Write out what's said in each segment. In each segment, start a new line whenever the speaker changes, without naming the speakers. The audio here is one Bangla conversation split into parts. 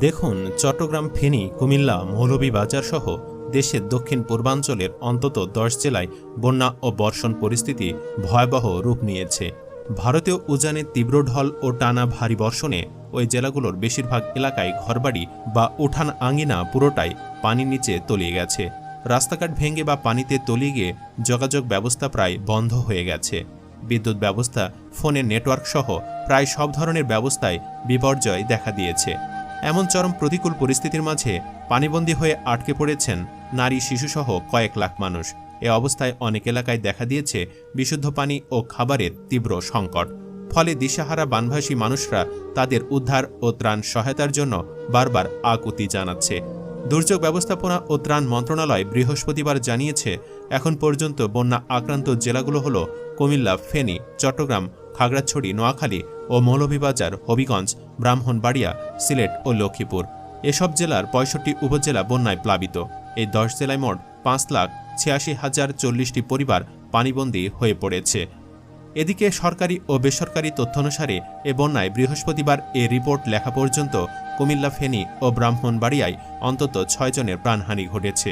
দেখুন, চট্টগ্রাম, ফেনী, কুমিল্লা, মৌলভীবাজার সহ দেশের দক্ষিণ পূর্বাঞ্চলের অন্তত ১০ জেলায় বন্যা ও বর্ষণ পরিস্থিতি ভয়াবহ রূপ নিয়েছে। ভারতীয় উজানের তীব্র ঢল ও টানা ভারী বর্ষণে ওই জেলাগুলোর বেশিরভাগ এলাকায় ঘরবাড়ি বা উঠান আঙিনা পুরোটাই পানির নিচে তলিয়ে গেছে। রাস্তাঘাট ভেঙে বা পানিতে তলিয়ে গিয়ে যোগাযোগ ব্যবস্থা প্রায় বন্ধ হয়ে গেছে। বিদ্যুৎ ব্যবস্থা, ফোনের নেটওয়ার্ক সহ প্রায় সব ধরনের ব্যবস্থায় বিপর্যয় দেখা দিয়েছে। এমন চরম প্রতিকূল পরিস্থিতির মাঝে পানিবন্দী হয়ে আটকে পড়েছেন নারী, শিশুসহ কয়েক লাখ মানুষ। এ অবস্থায় অনেক এলাকায় দেখা দিয়েছে বিশুদ্ধ পানি ও খাবারের তীব্র সংকট। ফলে দিশাহারা বানভাসী মানুষরা তাদের উদ্ধার ও ত্রাণ সহায়তার জন্য বারবার আকুতি জানাচ্ছে। দুর্যোগ ব্যবস্থাপনা ও ত্রাণ মন্ত্রণালয় বৃহস্পতিবার জানিয়েছে, এখন পর্যন্ত বন্যা আক্রান্ত জেলাগুলো হল কুমিল্লা, ফেনী, চট্টগ্রাম, খাগড়াছড়ি, নোয়াখালী ও মৌলভীবাজার, হবিগঞ্জ, ব্রাহ্মণবাড়িয়া, সিলেট ও লক্ষ্মীপুর। এসব জেলার ৬৫ উপজেলা বন্যায় প্লাবিত। এই ১০ জেলায় মোট ৫,৮৬,০৪০টি পরিবার পানিবন্দী হয়ে পড়েছে। এদিকে সরকারি ও বেসরকারি তথ্যানুসারে এ বন্যায় বৃহস্পতিবার এ রিপোর্ট লেখা পর্যন্ত কুমিল্লা, ফেনী ও ব্রাহ্মণবাড়িয়ায় অন্তত ৬ জনের প্রাণহানি ঘটেছে।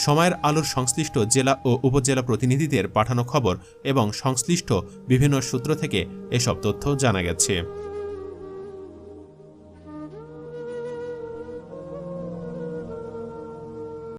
সময়ের আলোর সংশ্লিষ্ট জেলা ও উপজেলা প্রতিনিধিদের পাঠানো খবর এবং সংশ্লিষ্ট বিভিন্ন সূত্র থেকে এসব তথ্য জানা গেছে।